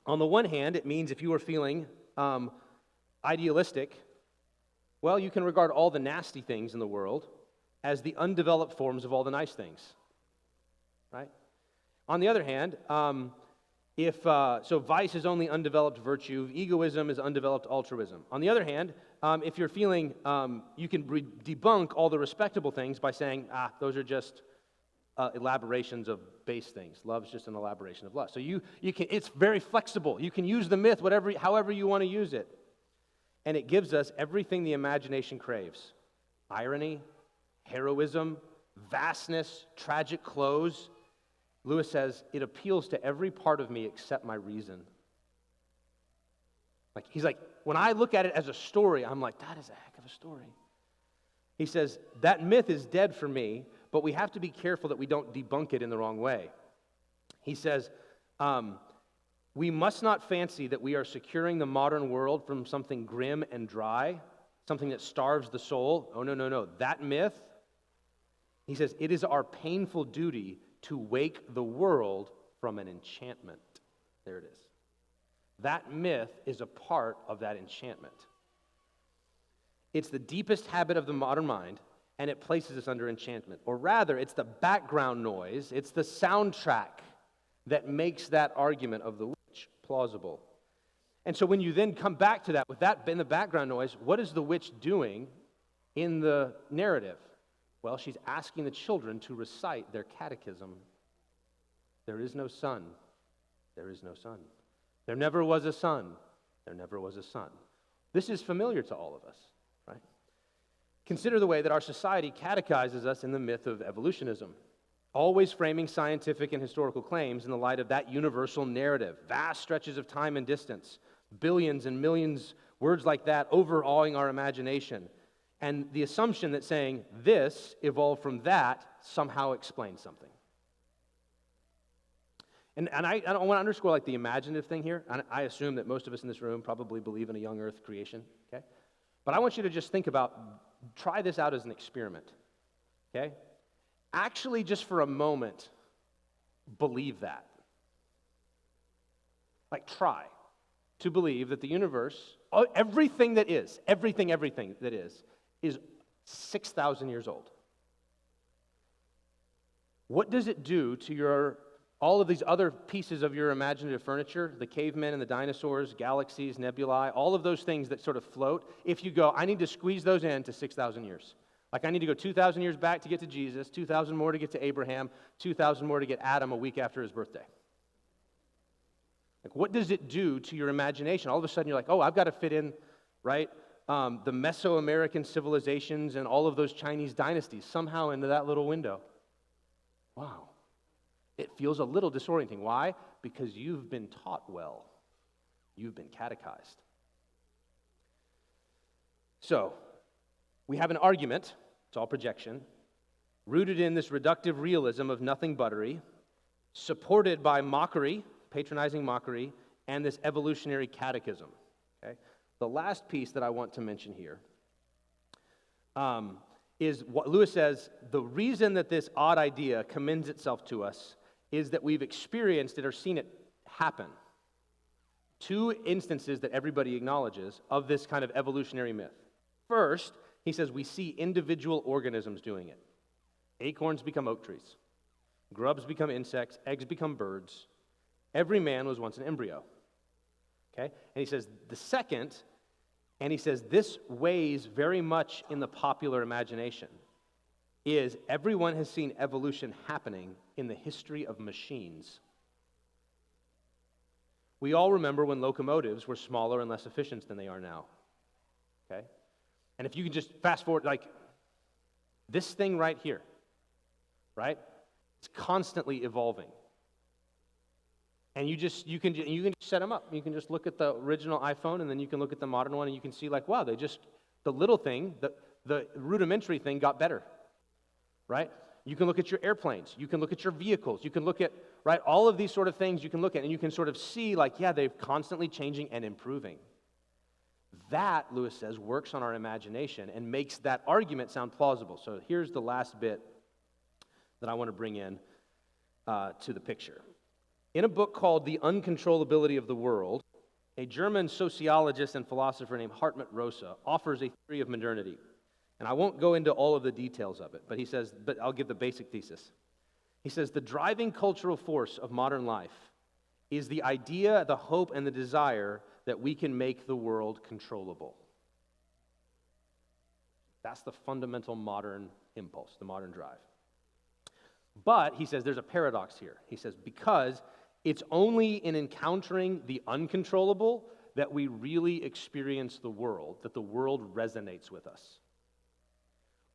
the one hand, it means if you are feeling idealistic, well, you can regard all the nasty things in the world as the undeveloped forms of all the nice things, right? On the other hand, so vice is only undeveloped virtue, egoism is undeveloped altruism. On the other hand, if you're feeling, you can debunk all the respectable things by saying, those are just elaborations of base things. Love's just an elaboration of lust. So you can, it's very flexible. You can use the myth however you want to use it. And it gives us everything the imagination craves. Irony, heroism, vastness, tragic close. Lewis says, it appeals to every part of me except my reason. He's like, when I look at it as a story, I'm like, that is a heck of a story. He says, that myth is dead for me, but we have to be careful that we don't debunk it in the wrong way. He says, we must not fancy that we are securing the modern world from something grim and dry, something that starves the soul. Oh, no. That myth, he says, it is our painful duty to wake the world from an enchantment. There it is. That myth is a part of that enchantment. It's the deepest habit of the modern mind, and it places us under enchantment. Or rather, it's the background noise, it's the soundtrack that makes that argument of the witch plausible. And so when you then come back to that, with that in the background noise, what is the witch doing in the narrative? Well, she's asking the children to recite their catechism. There is no sun. There is no sun. There never was a sun. There never was a sun. This is familiar to all of us, right? Consider the way that our society catechizes us in the myth of evolutionism, always framing scientific and historical claims in the light of that universal narrative, vast stretches of time and distance, billions and millions, words like that overawing our imagination, and the assumption that saying this evolved from that somehow explains something. And I don't want to underscore the imaginative thing here. I assume that most of us in this room probably believe in a young earth creation, okay? But I want you to just think try this out as an experiment, okay? Actually, just for a moment, believe that. Try to believe that the universe, everything that is, everything that is 6,000 years old. What does it do to all of these other pieces of your imaginative furniture, the cavemen and the dinosaurs, galaxies, nebulae, all of those things that sort of float, if you go, I need to squeeze those into 6,000 years. I need to go 2,000 years back to get to Jesus, 2,000 more to get to Abraham, 2,000 more to get Adam a week after his birthday. What does it do to your imagination? All of a sudden you're like, I've got to fit in, right, the Mesoamerican civilizations and all of those Chinese dynasties somehow into that little window. Wow. It feels a little disorienting. Why? Because you've been taught well. You've been catechized. So, we have an argument, it's all projection, rooted in this reductive realism of nothing buttery, supported by mockery, patronizing mockery, and this evolutionary catechism. Okay? The last piece that I want to mention here is what Lewis says, the reason that this odd idea commends itself to us is that we've experienced it or seen it happen. Two instances that everybody acknowledges of this kind of evolutionary myth. First, he says we see individual organisms doing it. Acorns become oak trees. Grubs become insects. Eggs become birds. Every man was once an embryo. Okay? And he says the second, and he says this weighs very much in the popular imagination, is everyone has seen evolution happening in the history of machines. We all remember when locomotives were smaller and less efficient than they are now. Okay? And if you can just fast forward, like this thing right here, right? It's constantly evolving. And you can just set them up. You can just look at the original iPhone, and then you can look at the modern one, and you can see like, wow, the little thing, the rudimentary thing got better, right? You can look at your airplanes. You can look at your vehicles. You can look at, right, all of these sort of things you can look at, and you can sort of see like, yeah, they're constantly changing and improving. That, Lewis says, works on our imagination and makes that argument sound plausible. So here's the last bit that I want to bring in to the picture. In a book called The Uncontrollability of the World, a German sociologist and philosopher named Hartmut Rosa offers a theory of modernity. And I won't go into all of the details of it, but I'll give the basic thesis. He says, the driving cultural force of modern life is the idea, the hope, and the desire that we can make the world controllable. That's the fundamental modern impulse, the modern drive. But, he says, there's a paradox here. He says, because it's only in encountering the uncontrollable that we really experience the world, that the world resonates with us.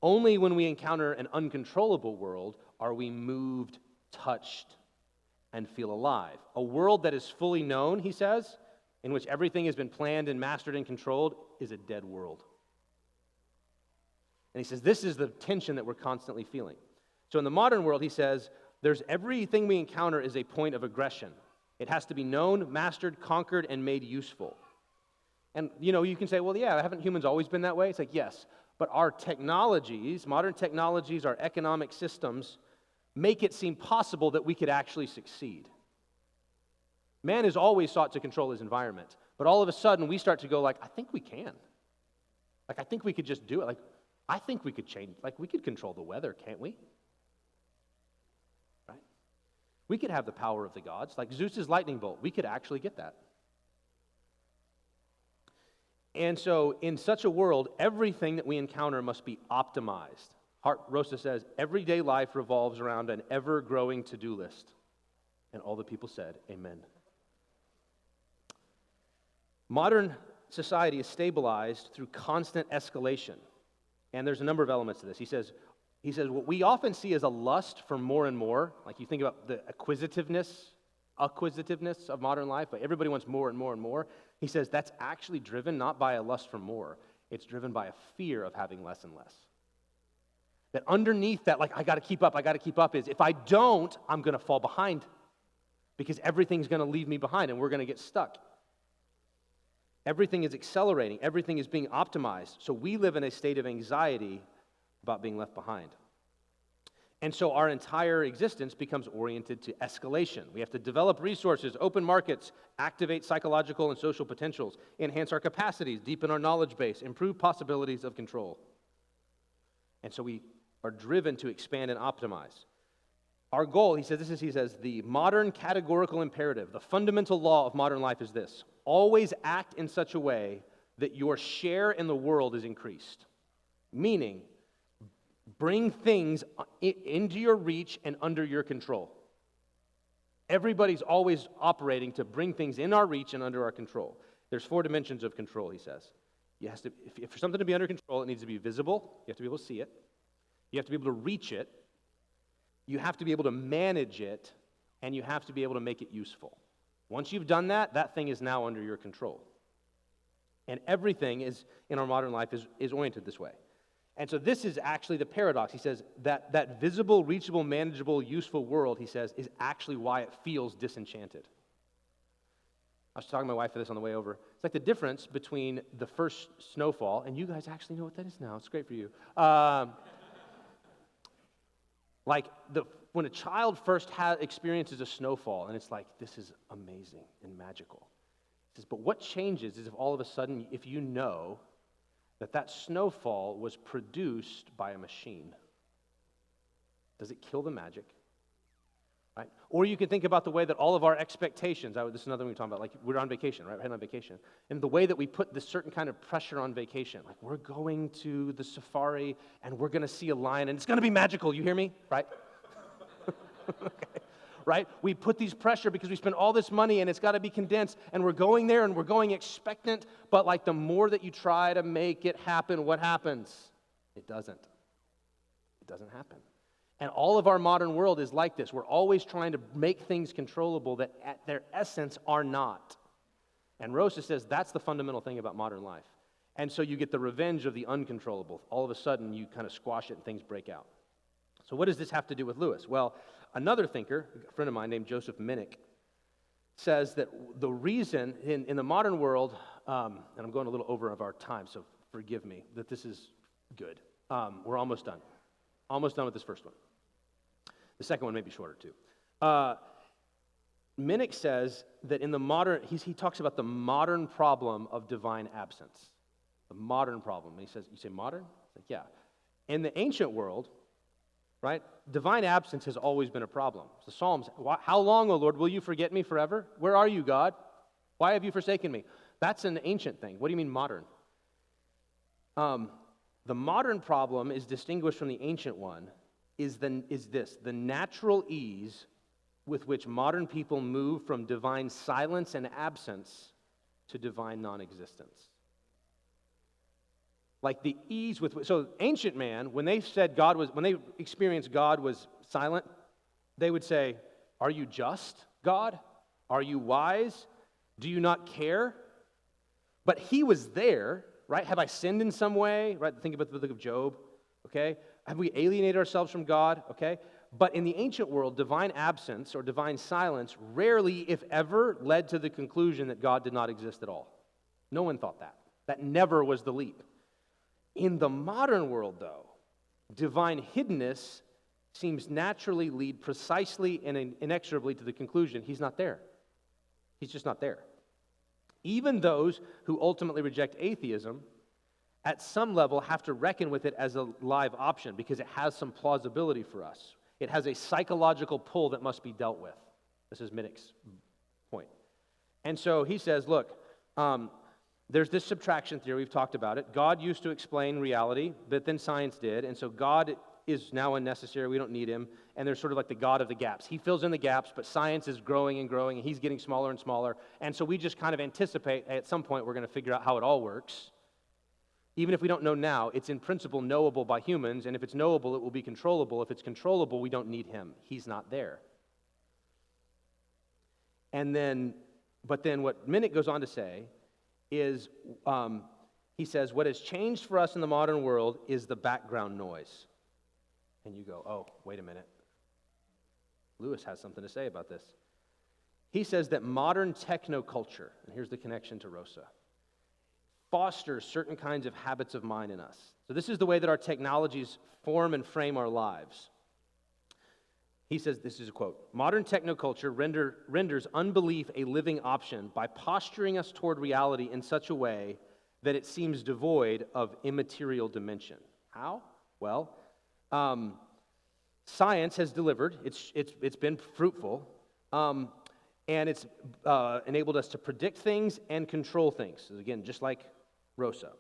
Only when we encounter an uncontrollable world are we moved, touched, and feel alive. A world that is fully known, he says, in which everything has been planned and mastered and controlled, is a dead world. And he says this is the tension that we're constantly feeling. So in the modern world, he says, there's everything we encounter is a point of aggression. It has to be known, mastered, conquered, and made useful. And, you can say, well, yeah, haven't humans always been that way? It's like, yes, but our technologies, modern technologies, our economic systems, make it seem possible that we could actually succeed. Man has always sought to control his environment, but all of a sudden we start to go like, I think we can. Like, I think we could just do it. Like, I think we could change, like, we could control the weather, can't we? Right? We could have the power of the gods. Like Zeus's lightning bolt, we could actually get that. And so in such a world, everything that we encounter must be optimized. Rosa says, everyday life revolves around an ever-growing to-do list. And all the people said, amen. Modern society is stabilized through constant escalation. And there's a number of elements to this. He says what we often see as a lust for more and more, like you think about the acquisitiveness of modern life, like everybody wants more and more and more. He says that's actually driven not by a lust for more, it's driven by a fear of having less and less. That underneath that, like, I got to keep up, is if I don't, I'm going to fall behind because everything's going to leave me behind and we're going to get stuck. Everything is accelerating. Everything is being optimized. So we live in a state of anxiety about being left behind. And so our entire existence becomes oriented to escalation. We have to develop resources, open markets, activate psychological and social potentials, enhance our capacities, deepen our knowledge base, improve possibilities of control. And so we are driven to expand and optimize. Our goal, he says, the modern categorical imperative, the fundamental law of modern life is this: always act in such a way that your share in the world is increased. Meaning, bring things into your reach and under your control. Everybody's always operating to bring things in our reach and under our control. There's 4 dimensions of control, he says. If for something to be under control, it needs to be visible. You have to be able to see it. You have to be able to reach it. You have to be able to manage it. and you have to be able to make it useful. Once you've done that, that thing is now under your control. And everything in our modern life is oriented this way. And so this is actually the paradox. He says that visible, reachable, manageable, useful world, he says, is actually why it feels disenchanted. I was talking to my wife for this on the way over. It's like the difference between the first snowfall, and you guys actually know what that is now. It's great for you. When a child first experiences a snowfall, and it's like, this is amazing and magical. He says, but what changes is if all of a sudden, if you know that snowfall was produced by a machine. Does it kill the magic? Right? Or you can think about the way that all of our expectations, this is another thing we're talking about, like we're on vacation, right? We're heading on vacation. And the way that we put this certain kind of pressure on vacation, like we're going to the safari and we're going to see a lion and it's going to be magical, you hear me? Right? Okay. Right? We put these pressure because we spend all this money and it's got to be condensed and we're going there and we're going expectant, but like the more that you try to make it happen, what happens? It doesn't. It doesn't happen. And all of our modern world is like this. We're always trying to make things controllable that at their essence are not. And Rosa says that's the fundamental thing about modern life. And so you get the revenge of the uncontrollable. All of a sudden you kind of squash it and things break out. So what does this have to do with Lewis? Well, another thinker, a friend of mine named Joseph Minnick, says that the reason in the modern world, and I'm going a little over of our time, so forgive me, that this is good. We're almost done. Almost done with this first one. The second one may be shorter too. Minnick says that in the modern, he talks about the modern problem of divine absence. The modern problem. And he says, you say modern? It's like, yeah. In the ancient world, right, divine absence has always been a problem. The Psalms, how long, O Lord, will you forget me forever? Where are you, God? Why have you forsaken me? That's an ancient thing. What do you mean modern? The modern problem is distinguished from the ancient one, is this, the natural ease with which modern people move from divine silence and absence to divine non-existence. Like the ease with which, so ancient man, when they experienced God was silent, they would say, are you just, God? Are you wise? Do you not care? But he was there, right? Have I sinned in some way? Right? Think about the book of Job, okay? Have we alienated ourselves from God? Okay? But in the ancient world, divine absence or divine silence rarely, if ever, led to the conclusion that God did not exist at all. No one thought that. That never was the leap. In the modern world, though, divine hiddenness seems naturally lead precisely and inexorably to the conclusion he's not there. He's just not there. Even those who ultimately reject atheism, at some level, have to reckon with it as a live option because it has some plausibility for us. It has a psychological pull that must be dealt with. This is Minnick's point. And so he says, look, there's this subtraction theory, we've talked about it. God used to explain reality, but then science did, and so God is now unnecessary, we don't need him, and there's sort of like the God of the gaps. He fills in the gaps, but science is growing and growing, and he's getting smaller and smaller, and so we just kind of anticipate at some point we're going to figure out how it all works. Even if we don't know now, it's in principle knowable by humans, and if it's knowable, it will be controllable. If it's controllable, we don't need him. He's not there. But then what Minnick goes on to say is, he says, what has changed for us in the modern world is the background noise. And you go, oh, wait a minute. Lewis has something to say about this. He says that modern technoculture, and here's the connection to Rosa, fosters certain kinds of habits of mind in us. So this is the way that our technologies form and frame our lives. He says, this is a quote, modern technoculture renders unbelief a living option by posturing us toward reality in such a way that it seems devoid of immaterial dimension. How? Well, science has delivered. It's been fruitful, and it's enabled us to predict things and control things. So again, just like Rosa.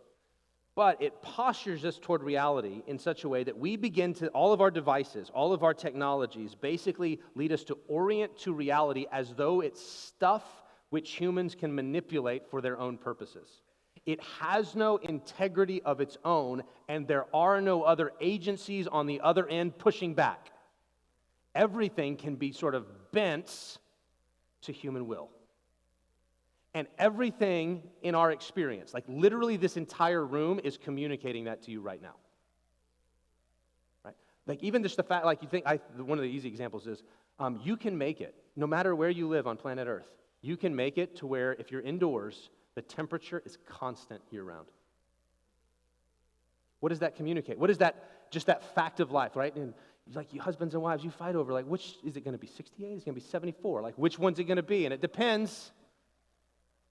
But it postures us toward reality in such a way that we begin to, all of our devices, all of our technologies basically lead us to orient to reality as though it's stuff which humans can manipulate for their own purposes. It has no integrity of its own, and there are no other agencies on the other end pushing back. Everything can be sort of bents to human will. And everything in our experience, like literally this entire room is communicating that to you right now. Right? Like even just the fact, like you think, one of the easy examples is, you can make it, no matter where you live on planet Earth, you can make it to where if you're indoors, the temperature is constant year-round. What does that communicate? What is that, just that fact of life, right? And like you husbands and wives, you fight over, like, which, is it going to be 68? Is it going to be 74? Like, which one's it going to be? And it depends,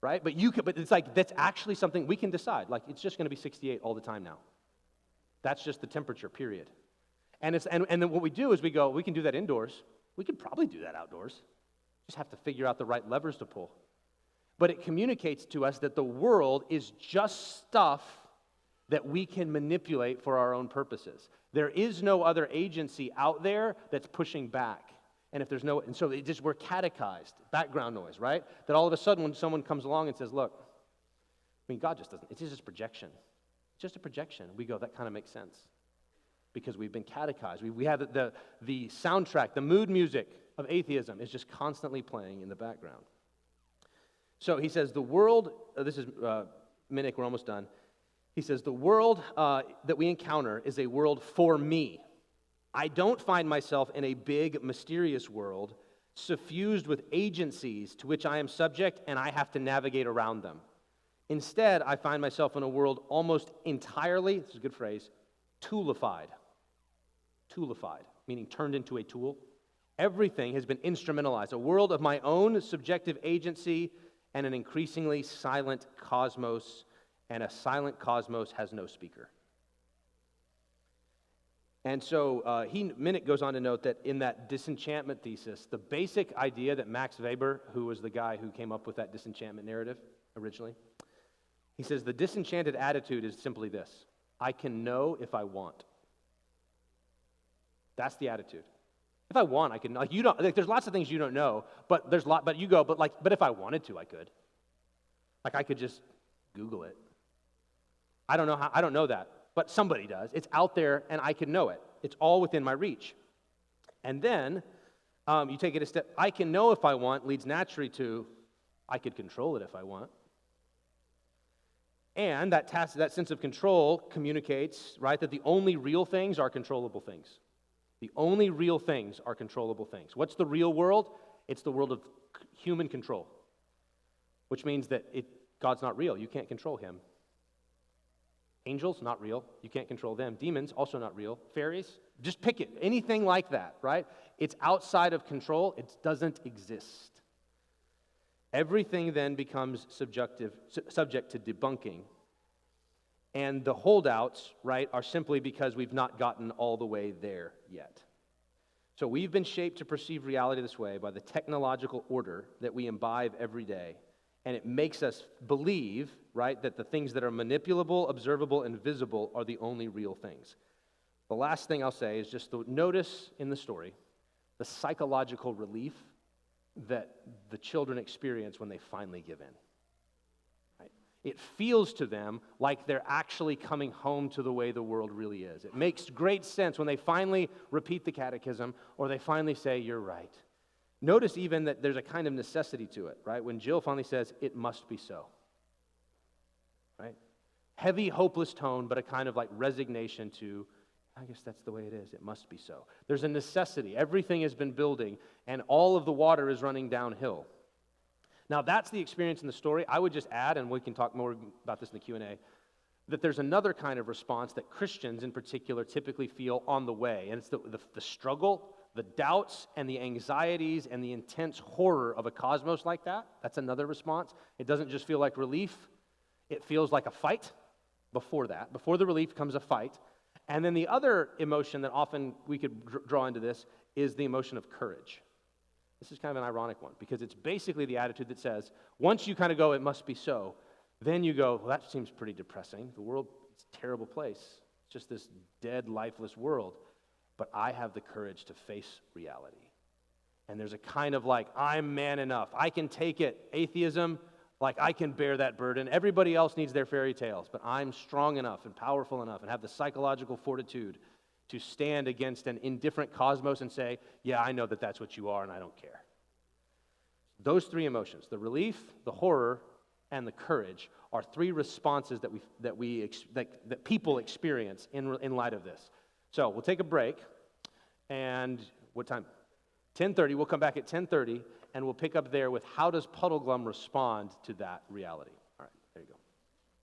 right? But it's like, that's actually something we can decide. Like, it's just going to be 68 all the time now. That's just the temperature, period. And then what we do is we can do that indoors. We could probably do that outdoors. Just have to figure out the right levers to pull. But it communicates to us that the world is just stuff that we can manipulate for our own purposes. There is no other agency out there that's pushing back. And so we're catechized, background noise, right? That all of a sudden when someone comes along and says, look, I mean, God just doesn't, it's just projection. It's just a projection. We go, that kind of makes sense. Because we've been catechized. We have the soundtrack, the mood music of atheism is just constantly playing in the background. So he says, the world, this is Minnick, we're almost done. He says, the world that we encounter is a world for me. I don't find myself in a big, mysterious world suffused with agencies to which I am subject and I have to navigate around them. Instead, I find myself in a world almost entirely, this is a good phrase, toolified. Toolified, meaning turned into a tool. Everything has been instrumentalized. A world of my own subjective agency and an increasingly silent cosmos, and a silent cosmos has no speaker. And so Minnick goes on to note that in that disenchantment thesis, the basic idea that Max Weber, who was the guy who came up with that disenchantment narrative originally, he says the disenchanted attitude is simply this: I can know if I want. That's the attitude. If I want, I can. Like you don't. Like there's lots of things you don't know, but But you go. But if I wanted to, I could. Like I could just Google it. I don't know how. I don't know that, but somebody does. It's out there, and I can know it. It's all within my reach. And then you take it a step. I can know if I want leads naturally to I could control it if I want. And that sense of control communicates, right, that the only real things are controllable things. The only real things are controllable things. What's the real world? It's the world of human control, which means that God's not real. You can't control him. Angels, not real. You can't control them. Demons, also not real. Fairies, just pick it. Anything like that, right? It's outside of control. It doesn't exist. Everything then becomes subject to debunking. And the holdouts, right, are simply because we've not gotten all the way there yet. So we've been shaped to perceive reality this way by the technological order that we imbibe every day. And it makes us believe, right, that the things that are manipulable, observable, and visible are the only real things. The last thing I'll say is just notice in the story the psychological relief that the children experience when they finally give in. Right? It feels to them like they're actually coming home to the way the world really is. It makes great sense when they finally repeat the catechism or they finally say, you're right. Notice even that there's a kind of necessity to it, right? When Jill finally says, it must be so. Right? Heavy, hopeless tone, but a kind of like resignation to, I guess that's the way it is. It must be so. There's a necessity. Everything has been building, and all of the water is running downhill. Now, that's the experience in the story. I would just add, and we can talk more about this in the Q&A, that there's another kind of response that Christians in particular typically feel on the way, and it's the struggle, the doubts, and the anxieties, and the intense horror of a cosmos like that. That's another response. It doesn't just feel like relief. It feels like a fight before that. Before the relief comes a fight. And then the other emotion that often we could draw into this is the emotion of courage. This is kind of an ironic one because it's basically the attitude that says, once you kind of go, it must be so, then you go, well, that seems pretty depressing. The world is a terrible place. It's just this dead, lifeless world. But I have the courage to face reality. And there's a kind of like, I'm man enough. I can take it. Atheism, like I can bear that burden. Everybody else needs their fairy tales, but I'm strong enough and powerful enough and have the psychological fortitude to stand against an indifferent cosmos and say, yeah, I know that that's what you are and I don't care. Those three emotions, the relief, the horror, and the courage, are three responses that people experience in light of this. So we'll take a break, and what time? 10:30. We'll come back at 10:30, and we'll pick up there with how does Puddle Glum respond to that reality.